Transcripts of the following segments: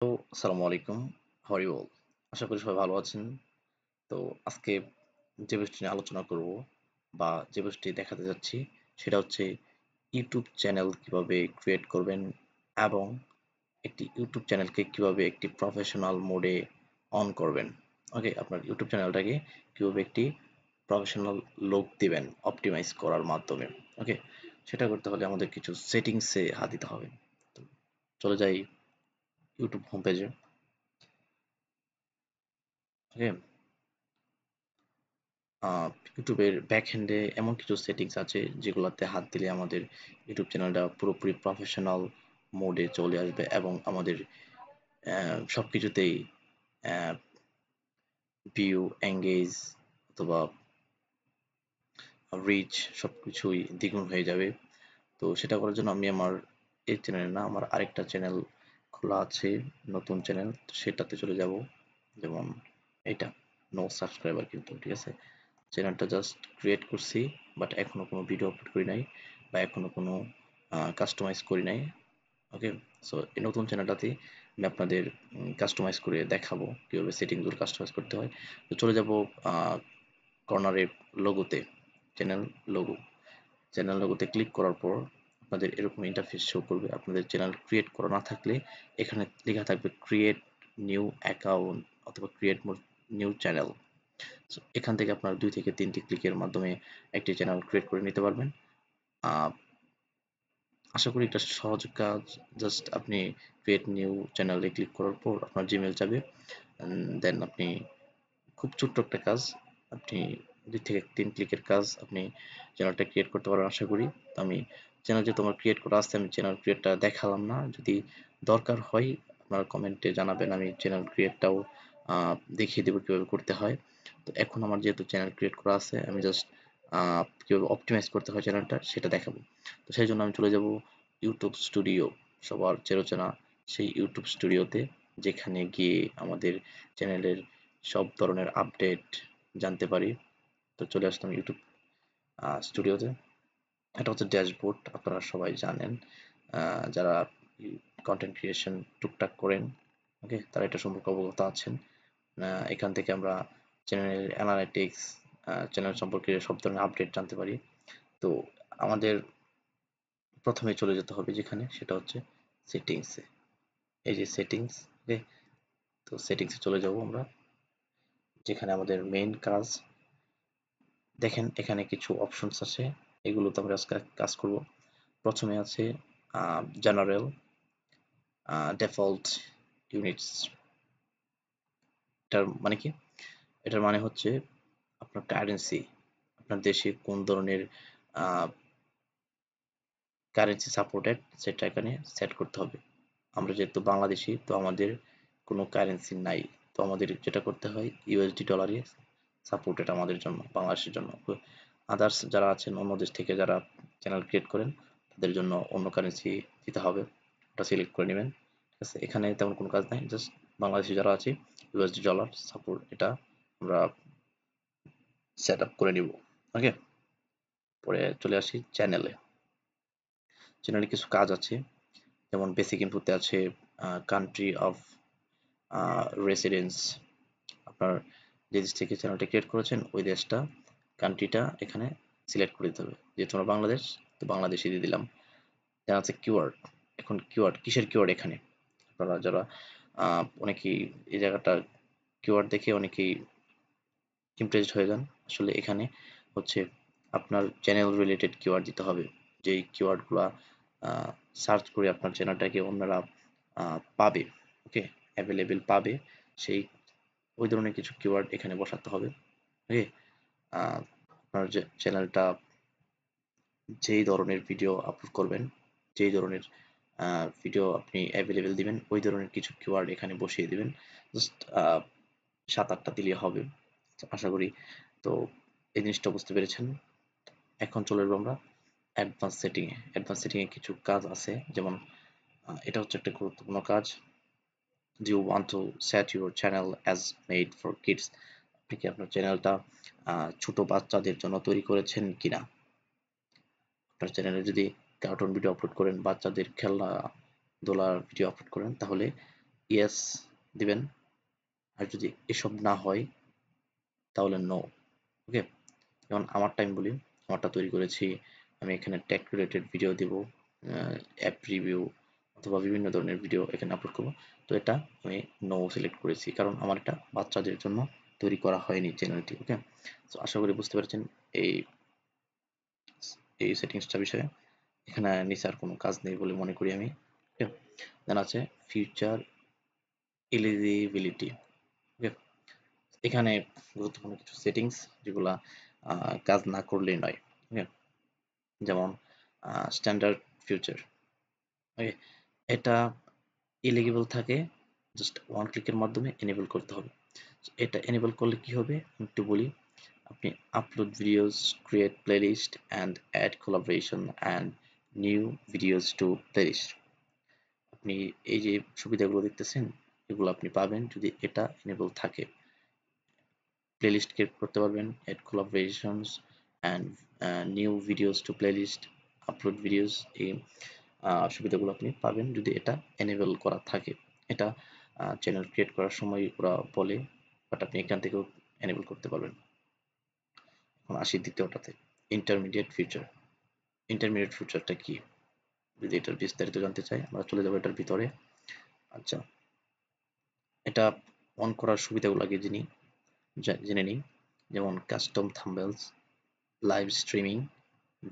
তো আসসালামু আলাইকুম। How are you all? আশা করি সবাই ভালো আছেন। তো আজকে যে বিষয়টি নিয়ে আলোচনা করব বা যে বিষয়টি দেখাতে যাচ্ছি সেটা হচ্ছে ইউটিউব চ্যানেল কিভাবে ক্রিয়েট করবেন এবং একটি ইউটিউব চ্যানেলকে কিভাবে একটি প্রফেশনাল মোডে অন করবেন। ওকে, আপনার ইউটিউব চ্যানেলটাকে কিভাবে একটি প্রফেশনাল লুক দিবেন অপটিমাইজ করার মাধ্যমে। ওকে, সেটা করতে হলে আমাদের কিছু সেটিংসে হাত দিতে হবে। তো চলে যাই ইউটিউব হোম পেজে। ওকে, ইউটিউবের ব্যাকএন্ডে এমন কিছু সেটিংস আছে যেগুলাতে হাত দিলে আমাদের ইউটিউব চ্যানেলটা পুরোপুরি প্রফেশনাল মোডে চলে আসবে এবং আমাদের সবকিছুতেই ভিউ, এঙ্গেজ অথবা রিচ সবকিছুই দ্বিগুণ হয়ে যাবে। তো সেটা করার জন্য আমি আমার এই চ্যানেলে না, আমার আরেকটা চ্যানেল খোলা আছে, নতুন চ্যানেল, সেটাতে চলে যাব। যেমন এটা নো সাবস্ক্রাইবার, কিন্তু ঠিক আছে, চ্যানেলটা জাস্ট ক্রিয়েট করছি, বাট এখনো কোনো ভিডিও আপলোড করি নাই বা এখনো কোনো কাস্টমাইজ করি নাই। ওকে, সো এই নতুন চ্যানেলটাতে আমি আপনাদের কাস্টমাইজ করে দেখাবো কিভাবে সেটিংগুলো কাস্টমাইজ করতে হয়। তো চলে যাব কর্নারে লোগোতে, চ্যানেল লোগো। চ্যানেল লোগোতে ক্লিক করার পর আপনাদের এরকম ইন্টারফেস শো করবে। আপনাদের চ্যানেল ক্রিয়েট করা না থাকলে এখানে লেখা থাকবে ক্রিয়েট নিউ অ্যাকাউন্ট অথবা ক্রিয়েট নিউ চ্যানেল। সো এখান থেকে আপনার 2 থেকে 3 টি ক্লিকের মাধ্যমে একটি চ্যানেল ক্রিয়েট করে নিতে পারবেন। আ আশা করি এটা সহজ কাজ। জাস্ট আপনি ক্রিয়েট নিউ চ্যানেলে ক্লিক করার পর আপনার জিমেইল যাবে। দেন আপনি খুব ছোট্ট একটা কাজ, আপনি 2 থেকে 3 ক্লিকের কাজ, আপনি চ্যানেলটা ক্রিয়েট করতে পারবেন আশা করি। তো আমি চ্যানেল যেহেতু আমার ক্রিয়েট করা আছে, আমি চ্যানেল ক্রিয়েটটা দেখালাম না। যদি দরকার হয় আপনারা কমেন্টে জানাবেন, আমি চ্যানেল ক্রিয়েটটাও দেখিয়ে দেব কিভাবে করতে হয়। তো এখন আমার যেহেতু চ্যানেল ক্রিয়েট করা আছে, আমি জাস্ট কিভাবে অপটিমাইজ করতে হয় চ্যানেলটা সেটা দেখাবো। তো সেই জন্য আমি চলে যাব ইউটিউব স্টুডিও, সবার চেনা সেই ইউটিউব স্টুডিওতে, যেখানে গিয়ে আমাদের চ্যানেলের সব ধরনের আপডেট জানতে পারি। তো চলে আসলাম ইউটিউব স্টুডিওতে। এটা হচ্ছে ড্যাশবোর্ড, আপনারা সবাই জানেন। যারা কন্টেন্ট ক্রিয়েশন টুকটাক করেন, ওকে, তারা এটা সম্পর্কে অবগত আছেন। এখান থেকে আমরা চ্যানেলের অ্যানালিটিক্স, চ্যানেল সম্পর্কে সব ধরনের আপডেট জানতে পারি। তো আমাদের প্রথমে চলে যেতে হবে যেখানে, সেটা হচ্ছে সেটিংসে। এই যে সেটিংস, ওকে, তো সেটিংসে চলে যাব আমরা, যেখানে আমাদের মেইন কাজ। দেখেন এখানে কিছু অপশনস আছে, এগুলোতে আমরা আজকে কাজ করব। প্রথমে আছে জেনারেল, ডিফল্ট, ইউনিটস। এটার মানে কি? এটার মানে হচ্ছে আপনার কারেন্সি, আপনার দেশে কোন ধরনের কারেন্সি সাপোর্টেড সেটা এখানে সেট করতে হবে। আমরা যেহেতু বাংলাদেশি, তো আমাদের কোনো কারেন্সি নাই। তো আমাদের যেটা করতে হয় ইউএসডি ডলারে সাপোর্টেড আমাদের জন্য, বাংলাদেশের জন্য। আদার্স যারা আছেন অন্য দেশ থেকে যারা চ্যানেল ক্রিয়েট করেন, তাদের জন্য অন্য কারেন্সি দিতে হবে, ওটা সিলেক্ট করে নেবেন। ঠিক আছে, এখানে তেমন কোনো কাজ নাই, জাস্ট বাংলাদেশি যারা আছে ইউএসডি ডলার সাপোর্ট, এটা আমরা সেট আপ করে নিব। ওকে, পরে চলে আসি চ্যানেলে। চ্যানেলে কিছু কাজ আছে, যেমন বেসিক ইনপুটে আছে কান্ট্রি অফ রেসিডেন্স, আপনার যে দেশ থেকে চ্যানেলটা ক্রিয়েট করেছেন ওই দেশটা, কান্ট্রিটা এখানে সিলেক্ট করে দিতে হবে। যেহেতু আমরা বাংলাদেশ, তো বাংলাদেশই দিয়ে দিলাম। দেন আছে কিওয়ার্ড। এখন কিওয়ার্ড, কিসের কিওয়ার্ড এখানে? আপনারা যারা অনেকেই এই জায়গাটা কিওয়ার্ড দেখে অনেকেই ইমপ্রেসড হয়ে যান। আসলে এখানে হচ্ছে আপনার চ্যানেল রিলেটেড কিওয়ার্ড দিতে হবে। যেই কিওয়ার্ডগুলা সার্চ করে আপনার চ্যানেলটাকে অন্যরা পাবে, ওকে, অ্যাভেলেবেল পাবে, সেই ওই ধরনের কিছু কিওয়ার্ড এখানে বসাতে হবে। ওকে, আপনার যে চ্যানেলটা যেই ধরনের ভিডিও আপলোড করবেন, যেই ধরনের ভিডিও আপনি অ্যাভেলেবেল দিবেন, ওই ধরনের কিছু কিওয়ার্ড এখানে বসিয়ে দিবেন। জাস্ট 7-8টা দিলেই হবে আশা করি। তো এই জিনিসটা বুঝতে পেরেছেন। এখন চলে যাবো আমরা অ্যাডভান্স সেটিং এ। অ্যাডভান্স সেটিং এ কিছু কাজ আছে, যেমন এটা হচ্ছে একটা গুরুত্বপূর্ণ কাজ। Do you want to set your channel as made for kids? আপনি কি আপনার চ্যানেলটা ছোট বাচ্চাদের জন্য তৈরি করেছেন কিনা? আপনার চ্যানেলে যদি কার্টুন ভিডিও আপলোড করেন, বাচ্চাদের খেলনা দোলার ভিডিও আপলোড করেন, তাহলে ইয়েস দিবেন, আর যদি এসব না হয় তাহলে নো। ওকে, যেমন আমারটা আমি বলি, আমারটা তৈরি করেছি আমি, এখানে টেক রিলেটেড ভিডিও দেব, অ্যাপ রিভিউ অথবা বিভিন্ন ধরনের ভিডিও এখানে আপলোড করবো। তো এটা আমি নো সিলেক্ট করেছি, কারণ আমার এটা বাচ্চাদের জন্য তৈরি করা হয়নি চ্যানেলটি। ওকে, তো আশা করি বুঝতে পারছেন এই এই সেটিংসটা বিষয়ে। এখানে নিচে আর কোনো কাজ নেই বলে মনে করি আমি। ওকে, দেন আছে ফিউচার এলিজিবিলিটি। ওকে, এখানে গুরুত্বপূর্ণ কিছু সেটিংস যেগুলা কাজ না করলেই নয়। ওকে, যেমন স্ট্যান্ডার্ড ফিউচার। ওকে, এটা এলিগেবল থাকে, জাস্ট ওয়ান ক্লিকের মাধ্যমে এনেবল করতে হবে। এটা এনেবল করলে কি হবে একটু বলি। আপনি upload videos, create playlist and add collaboration and new videos to playlist. আপনি এই যে সুবিধাগুলো দেখতেছেন, এগুলো আপনি পাবেন যদি এটা এনেবল থাকে। প্লেলিস্ট ক্রিয়েট করতে পারবেন, add collaborations and new videos to playlist, upload videos. এই সুবিধাগুলো আপনি পাবেন যদি এটা এনেবল করা থাকে। এটা চ্যানেল ক্রিয়েট করার সময় ওরা বলে, বাট আপনি এখান থেকেও এনেবল করতে পারবেন। এখন আসি দ্বিতীয়টাতে, ইন্টারমিডিয়েট ফিউচার। ইন্টারমিডিয়েট ফিউচারটা কি, যদি এটার বিস্তারিত জানতে চাই আমরা চলে যাবো এটার ভিতরে। আচ্ছা, এটা অন করার সুবিধাগুলো আগে জেনে নিই। যেমন custom thumbnails, live streaming,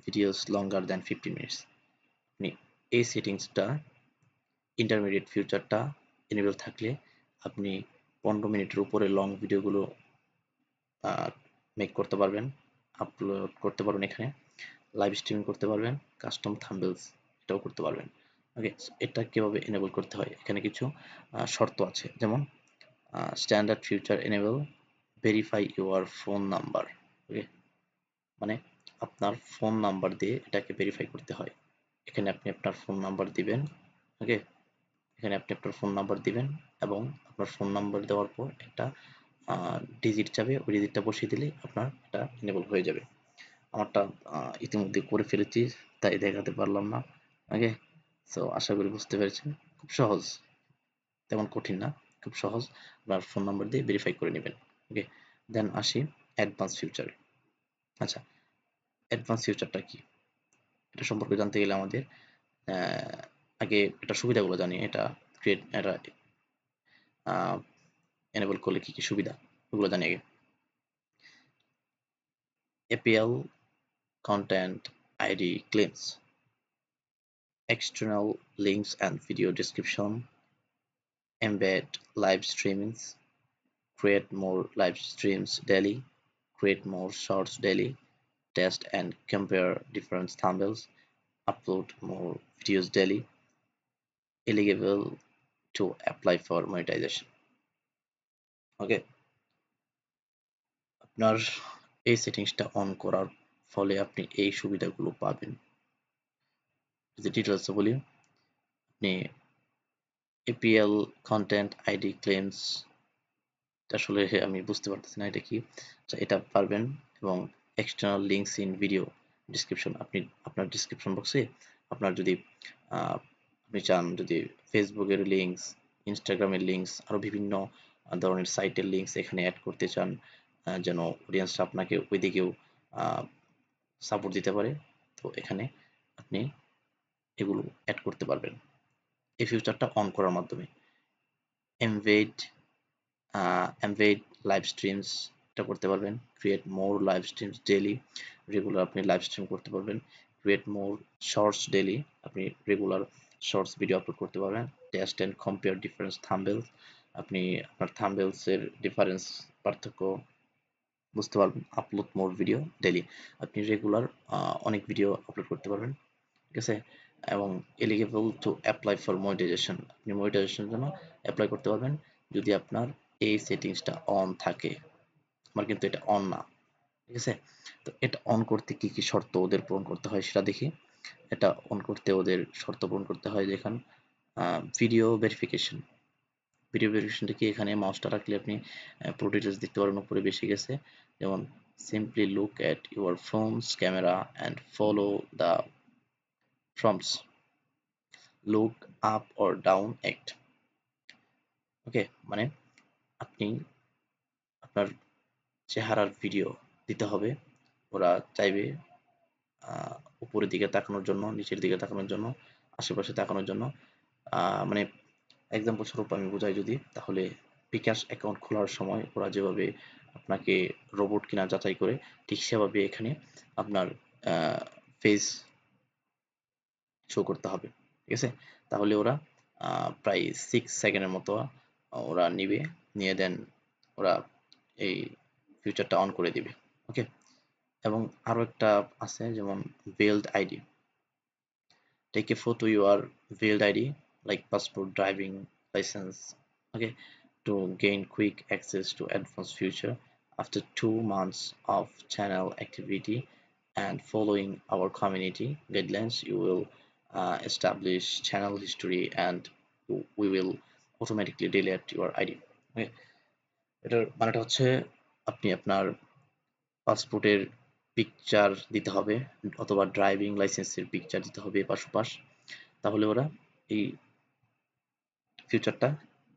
videos longer than 50 minutes. আপনি এই সেটিংসটা, ইন্টারমিডিয়েট ফিউচারটা এনেবল থাকলে আপনি 15 মিনিটের উপরে লং ভিডিওগুলো মেক করতে পারবেন, আপলোড করতে পারবেন, এখানে লাইভ স্ট্রিমিং করতে পারবেন, কাস্টম থাম্বনেলস এটাও করতে পারবেন। ওকে, এটা কিভাবে এনেবল করতে হয়, এখানে কিছু শর্ত আছে। যেমন standard feature enable, verify your phone number. Okay, মানে আপনার ফোন নাম্বার দিয়ে এটাকে ভেরিফাই করতে হয়। এখানে আপনি আপনার ফোন নাম্বার দিবেন। ওকে, এখানে আপনি আপনার ফোন নাম্বার দিবেন এবং আপনার ফোন নাম্বার দেওয়ার পর একটা ডিজিট যাবে, ওই ডিজিটটা বসিয়ে দিলে আপনার এটা এনেবল হয়ে যাবে। আমারটা ইতিমধ্যে করে ফেলেছি, তাই দেখাতে পারলাম না। ওকে, সো আশা করি বুঝতে পেরেছেন, খুব সহজ, তেমন কঠিন না, খুব সহজ। আপনার ফোন নাম্বার দিয়ে ভেরিফাই করে নেবেন। ওকে, দেন আসি অ্যাডভান্স ফিউচারে। আচ্ছা, অ্যাডভান্স ফিউচারটা কি, এটা সম্পর্কে জানতে গেলে আমাদের আগে এটা সুবিধাগুলো জানি। এটা এনেবল করলে কি কি সুবিধা ওগুলো জানি আগে। APL content ID claims, external links and video description, embed live streamings, create more live streams daily, create more shorts daily, test and compare different thumbnails, upload more videos daily, eligible to apply for monetization. ওকে, আপনার এই সেটিংসটা on করার ফলে আপনি এই সুবিধাগুলো পাবেন। যদি ডিটেলসে বলি, আপনি APL content ID claims, আসলে আমি বুঝতে পারতেছি না এটা কি। আচ্ছা, এটা পারবেন। এবং external links in video description, আপনি আপনার ডিসক্রিপশন বক্সে আপনার যদি আপনি চান, যদি ফেসবুকের লিঙ্কস, ইনস্টাগ্রামের লিঙ্কস, আরো বিভিন্ন ধরনের সাইটের লিঙ্কস এখানে অ্যাড করতে চান, যেন অডিয়েন্সরা আপনাকে ওই দিকেও সাপোর্ট দিতে পারে, তো এখানে আপনি এগুলো অ্যাড করতে পারবেন এই ফিউচারটা অন করার মাধ্যমে। এমবেড embed লাইভ স্ট্রিমস, এটা করতে পারবেন। ক্রিয়েট মোর লাইভ স্ট্রিমস ডেইলি, রেগুলার আপনি লাইভ স্ট্রিম করতে পারবেন। ক্রিয়েট মোর শর্টস ডেইলি, আপনি রেগুলার শর্টস ভিডিও আপলোড করতে পারবেন। টেস্ট অ্যান্ড কম্পেয়ার ডিফারেন্স থাম্বনেলস, আপনি আপনার থাম্বনেলস এর ডিফারেন্স, পার্থক্য বুঝতে পারবেন। আপলোড মোর ভিডিও ডেইলি, আপনি রেগুলার অনেক ভিডিও আপলোড করতে পারবেন, ঠিক আছে। এবং এলিগেবল টু অ্যাপ্লাই ফর মনিটাইজেশন, আপনি মনিটাইজেশনের জন্য অ্যাপ্লাই করতে পারবেন যদি আপনার এই সেটিংসটা অন থাকে। আমার কিন্তু এটা অন না, ঠিক আছে। তো এটা অন করতে কি কি শর্ত ওদের পূরণ করতে হয় সেটা দেখি। এটা অন করতে ওদের শর্ত পূরণ করতে হয়, যেখান ভিডিও ভেরিফিকেশন। ভিডিও ভেরিফিকেশনটা কি, এখানে মাউসটা রাখলে আপনি পুরো ডিটেলস দেখতে পারবেন, উপরে বেশি গেছে। যেমন simply look at your phones camera and follow the prompts, look up or down, act. ওকে, মানে আপনি আপনার চেহারার ভিডিও দিতে হবে, ওরা চাইবে উপরের দিকে তাকানোর জন্য, নিচের দিকে তাকানোর জন্য, আশেপাশে তাকানোর জন্য। মানে এক্সাম্পল স্বরূপ আমি বোঝাই যদি, তাহলে বিকাশ অ্যাকাউন্ট খোলার সময় ওরা যেভাবে আপনাকে রোবট কিনা যাচাই করে, ঠিক সেভাবে এখানে আপনার ফেস শো করতে হবে, ঠিক আছে? তাহলে ওরা প্রায় 6 সেকেন্ডের মতো ওরা নিবে, নিয়ে দেন ওরা এই ফিউচারটা অন করে দিবে। ওকে, এবং আরো একটা আছে যেমন veiled ID. Take a photo your veiled ID like passport, driving license, okay, to gain quick access to advanced feature. After 2 months of channel activity and following our community guidelines, you will establish channel history and we will automatically delete your ID. Okay, এটার মানেটা হচ্ছে আপনি আপনার পাসপোর্টের picture দিতে হবে অথবা driving লাইসেন্সের পিকচার দিতে হবে পাশাপাশ, তাহলে ওরা এই ফিউচারটা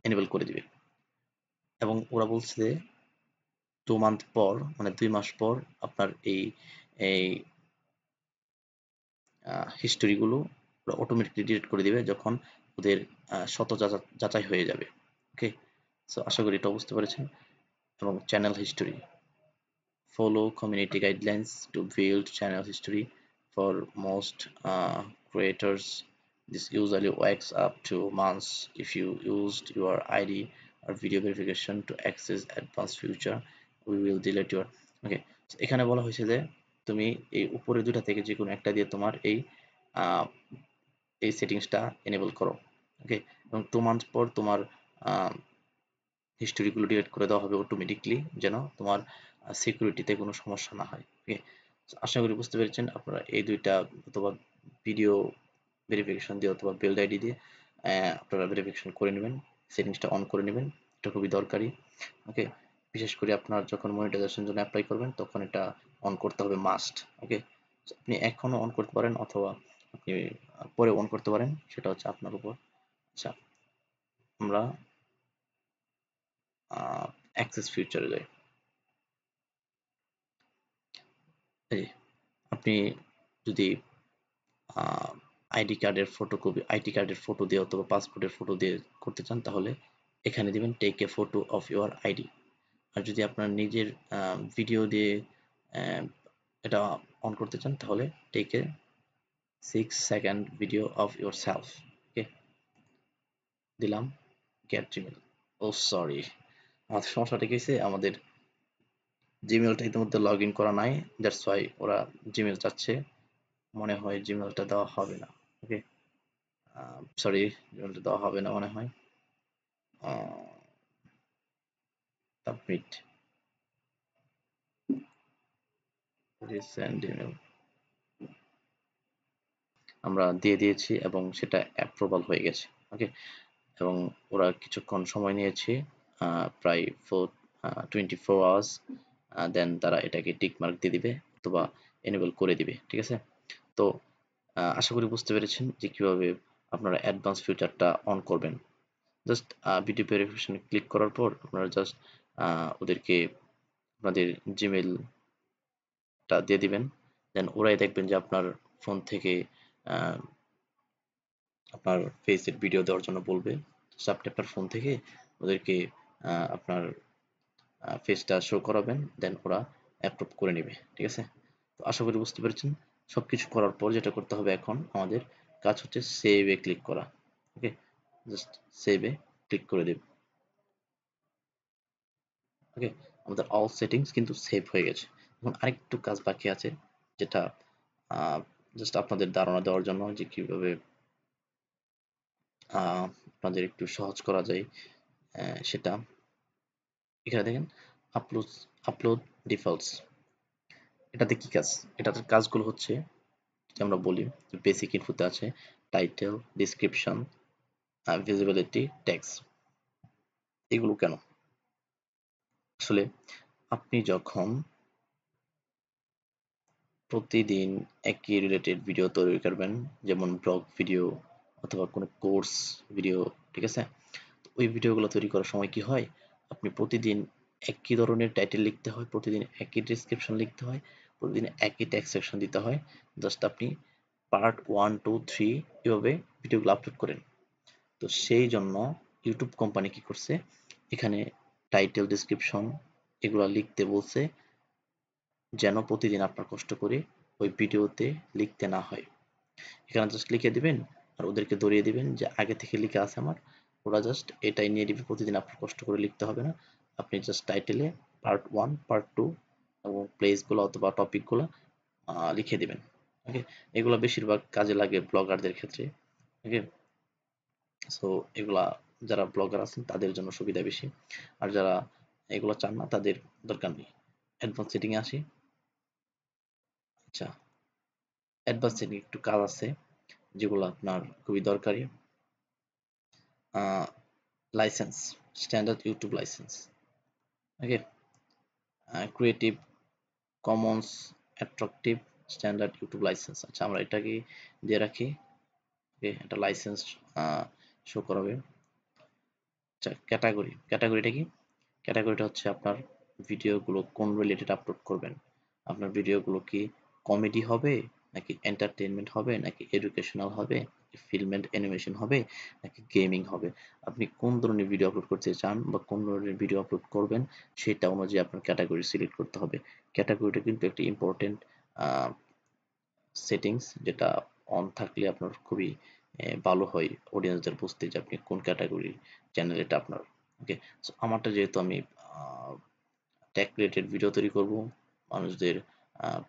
এনেবল করে দিবে। এবং ওরা বলছে যে 2 মান্থ পর, মানে 2 মাস পর আপনার এই এই হিস্টোরিগুলো ওরা অটোমেটিকলি ডিলিট করে দিবে যখন ওদের শত যাচাই হয়ে যাবে। ওকে, সো আশা করি এটা বুঝতে পেরেছেন। এবং channel history, follow community guidelines to build channel history for most creators. This usually wakes up to months if you used your ID or video verification to access advanced feature. We will delete your okay. এখানে বলা হয়েছে যে তুমি এই উপরে দুটা থেকে যে কোনো একটা দিয়ে তোমার আহ, এই সেটিংসটা এনেবল করো। ওকে, এবং 2 মান্থ পর তোমার হিস্টোরিগুলো ডিলিট করে দেওয়া হবে অটোমেটিকলি, যেন তোমার সিকিউরিটিতে কোনো সমস্যা না হয়। ওকে, আশা করি বুঝতে পেরেছেন। আপনারা এই দুইটা অথবা ভিডিও ভেরিফিকেশন দিয়ে অথবা বেল্ট আইডি দিয়ে আপনারা ভেরিফিকেশন করে নেবেন, সেটিংসটা অন করে নেবেন, এটা খুবই দরকারি। ওকে, বিশেষ করে আপনার যখন মনিটাইজেশন জন্য অ্যাপ্লাই করবেন তখন এটা অন করতে হবে মাস্ট। ওকে, আপনি এখনো অন করতে পারেন অথবা আপনি পরে অন করতে পারেন, সেটা হচ্ছে আপনার উপর। আচ্ছা, আমরা অ্যাক্সেস ফিউচারে যাই। এই আপনি যদি আইডি কার্ডের ফটোকপি, আইডি কার্ডের ফটো দিয়ে অথবা পাসপোর্টের ফটো দিয়ে করতে চান তাহলে এখানে দিবেন take a photo of your ID. আর যদি আপনার নিজের ভিডিও দিয়ে আহ, এটা অন করতে চান তাহলে take a 6 second video of yourself. Okay, দিলাম গেট জিমেল। ও সরি, আমাদের সমস্যাটা কি হয়েছে, আমাদের জিমেলটা ইতিমধ্যে লগ ইন করা নাই, দ্যাটস ওয়াই ওরা জিমেল চাচ্ছে। মনে হয় জিমেলটা দেওয়া হবে না। ওকে, সরি, জিমেলটা দেওয়া হবে না মনে হয়। সাবমিট রিসেন্ড ইমেল আমরা দিয়ে দিয়েছি এবং সেটা অ্যাপ্রুভাল হয়ে গেছে। ওকে, এবং ওরা কিছুক্ষণ সময় নিয়েছে, প্রায় 24 আওয়ার্স, দেন তারা এটাকে টিক মার্ক দিয়ে দিবে অথবা এনেবল করে দিবে। ঠিক আছে, তো আশা করি বুঝতে পেরেছেন যে কিভাবে আপনারা অ্যাডভান্স ফিচারটা অন করবেন। জাস্ট ভিডিও ভেরিফিকেশন ক্লিক করার পর আপনারা জাস্ট ওদেরকে আপনাদের জিমেলটা দিয়ে দিবেন, দেন ওরাই দেখবেন যে আপনার ফোন থেকে আহ, আপনার ফেসের ভিডিও দেওয়ার জন্য বলবে। জাস্ট আপনি আপনার ফোন থেকে ওদেরকে আপনার ফেসটা শো করাবেন, দেন ওরা অ্যাপ্রুভ করে নেবে। ঠিক আছে, তো আশা করি বুঝতে পেরেছেন। সবকিছু করার পর যেটা করতে হবে এখন আমাদের কাজ হচ্ছে সেভে ক্লিক করা। ওকে, জাস্ট সেভে ক্লিক করে দেব। ওকে, আমাদের অল সেটিংস কিন্তু সেভ হয়ে গেছে। এখন আরেকটু কাজ বাকি আছে, যেটা জাস্ট আপনাদের ধারণা দেওয়ার জন্য যে কিভাবে আপনাদের একটু সহজ করা যায় সেটা। এখানে দেখেন আপলোড আপলোড ডিফল্টস, এটাতে কি কাজ? এটাতে কাজগুলো হচ্ছে যে আমরা বলি বেসিক ইনফোতে আছে টাইটেল, ডেসক্রিপশন, ভিজিবিলিটি, টেক্সট। এগুলো কেন? আসলে আপনি যখন প্রতিদিন একই রিলেটেড ভিডিও তৈরি করবেন, যেমন ব্লগ ভিডিও অথবা কোনো কোর্স ভিডিও, ঠিক আছে, ওই ভিডিওগুলো তৈরি করার সময় কি হয়, আপনি প্রতিদিন একই ধরনের টাইটেল লিখতে হয়, প্রতিদিন একই ডেসক্রিপশন লিখতে হয়, প্রতিদিন একই ট্যাগ সেকশন দিতে হয়। জাস্ট আপনি পার্ট 1 2 3 এভাবে ভিডিওগুলো আপলোড করেন। তো সেই জন্য ইউটিউব কোম্পানি কি করছে, এখানে টাইটেল ডেসক্রিপশন এগুলা লিখতে বলছে, যেন প্রতিদিন আপনার কষ্ট করে ওই ভিডিওতে লিখতে না হয়। এখানে জাস্ট লিখে দিবেন আর ওদেরকে ধরিয়ে দিবেন যে আগে থেকে লিখা আছে আমার, ওরা জাস্ট এটাই নিয়ে দিবে, প্রতিদিন আপনার কষ্ট করে লিখতে হবে না। আপনি জাস্ট টাইটেলে পার্ট 1 পার্ট 2 এবং প্লেসগুলো অথবা টপিকগুলো লিখে দিবেন। ওকে, এগুলো বেশিরভাগ কাজে লাগে ব্লগারদের ক্ষেত্রে। ওকে, সো এগুলা যারা ব্লগার আছেন তাদের জন্য সুবিধা বেশি, আর যারা এগুলো চান না তাদের দরকার নেই। অ্যাডভান্স সেটিং এ আসি। আচ্ছা, অ্যাডভান্স সেটিং একটু কাজ আছে যেগুলো আপনার খুবই দরকারি। Licence, standard YouTube licence. Okay, creative commons attractive standard YouTube licence. আচ্ছা, আমরা এটাকে দিয়ে রাখি। ওকে, এটা লাইসেন্স শো করাবে। আচ্ছা, ক্যাটাগরি, ক্যাটাগরিটা কি? ক্যাটাগরিটা হচ্ছে আপনার ভিডিওগুলো কোন রিলেটেড আপলোড করবেন। আপনার ভিডিওগুলো কি কমেডি হবে, নাকি এন্টারটেইনমেন্ট হবে, নাকি এডুকেশনাল হবে, ফিল্ম এন্ড অ্যানিমেশন হবে, নাকি গেমিং হবে। আপনি কোন ধরনের ভিডিও আপলোড করতে চান বা কোন ধরনের ভিডিও আপলোড করবেন সেটা অনুযায়ী আপনার ক্যাটাগরি সিলেক্ট করতে হবে। ক্যাটাগরিটা কিন্তু একটি ইম্পর্টেন্ট সেটিংস, যেটা অন থাকলে আপনার খুবই ভালো হয় অডিয়েন্সদের বুঝতে যে আপনি কোন ক্যাটাগরির চ্যানেল এটা আপনার। ওকে, সো আমারটা যেহেতু আমি টেক রিলেটেড ভিডিও তৈরি করব মানুষদের আহ,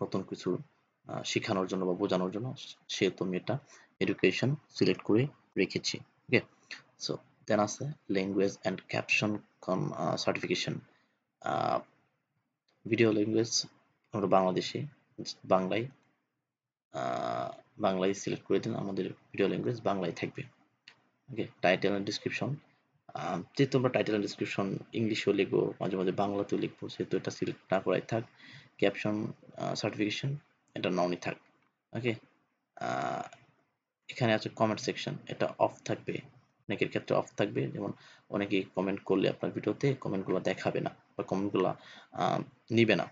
নতুন কিছু শেখানোর জন্য বা বোঝানোর জন্য, সেহেতু আমি এটা এডুকেশন সিলেক্ট করে রেখেছি। ওকে, সো দেন আছে language and caption certification. Video language আমরা বাংলাদেশে বাংলায়, আহ, বাংলায় সিলেক্ট করে দিন, আমাদের ভিডিও ল্যাঙ্গুয়েজ বাংলায় থাকবে। ওকে, টাইটেল এন্ড ডিসক্রিপশন, যেহেতু আমরা টাইটেল এন্ড ডিসক্রিপশন ইংলিশেও লিখবো, মাঝে মাঝে বাংলাতেও লিখবো, সেহেতু এটা সিলেক্ট না করাই থাক। ক্যাপশন সার্টিফিকেশন এটা নাওনি থাক। ওকে, এখানে আছে কমেন্ট সেকশন, এটা অফ থাকবে, অনেকের ক্ষেত্রে অফ থাকবে। যেমন অনেকে কমেন্ট করলে আপনার ভিডিওতে কমেন্টগুলো দেখাবে না বা কমেন্টগুলো নিবে না,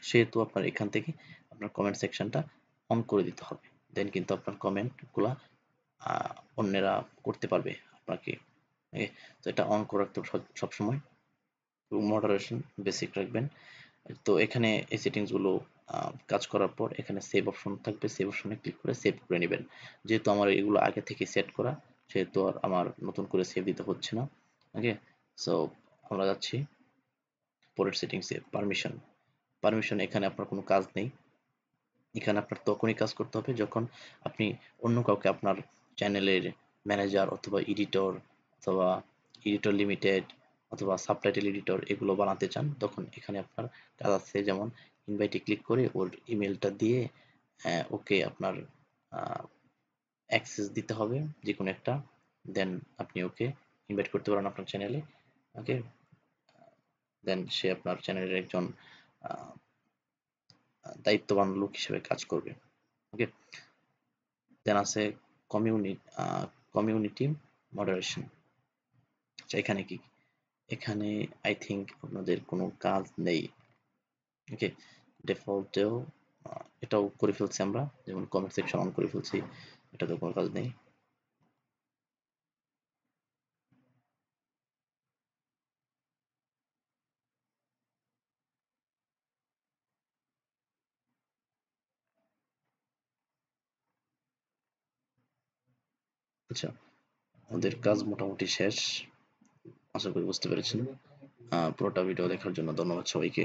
সেহেতু আপনার এখান থেকে আপনার কমেন্ট সেকশনটা অন করে দিতে হবে। দেন কিন্তু আপনার কমেন্টগুলা অন্যেরা করতে পারবে আপনাকে। ওকে, তো এটা অন করে রাখতে হবে সবসময়। এবং মডারেশন বেসিক রাখবেন। তো এখানে এই সেটিংস গুলো কাজ করার পর এখানে সেভ অপশন থাকবে, সেভ অপশনে ক্লিক করে সেভ করে নেবেন। যেহেতু আমার এগুলো আগে থেকে সেট করা, সেহেতু আর আমার নতুন করে সেভ দিতে হচ্ছে না। ওকে, সো আমরা যাচ্ছি পরের সেটিংসে। পারমিশন, পারমিশন এখানে আপনার কোনো কাজ নেই। এখানে আপনার তখনই কাজ করতে হবে যখন আপনি অন্য কাউকে আপনার চ্যানেলের ম্যানেজার অথবা এডিটর অথবা এডিটর লিমিটেড অথবা সাবটাইটেল এডিটর এগুলো বানাতে চান, তখন এখানে আপনার কাজ আছে। যেমন ইনভাইটে ক্লিক করে ওর ইমেলটা দিয়ে ওকে আপনার অ্যাক্সেস দিতে হবে যে কোনো একটা, দেন আপনি ওকে ইনভাইট করতে পারেন আপনার চ্যানেলে। ওকে, দেন সে আপনার চ্যানেলের একজন আহ, দায়িত্ববান লোক হিসেবে কাজ করবে। ওকে, দেন আছে কমিউনিটি, কমিউনিটি মডারেশন। আচ্ছা, এখানে কি? এখানে আই থিঙ্ক আপনাদের কোনো কাজ নেই। ওকে, ডিফল্টেও এটাও করে ফেলছি আমরা, যেমন কমেন্ট সেকশন অন করে ফেলছি, এটাতে কোনো কাজ নেই। আচ্ছা, আমাদের কাজ মোটামুটি শেষ, আশা করি বুঝতে পেরেছেন। পুরোটা ভিডিও দেখার জন্য ধন্যবাদ সবাইকে।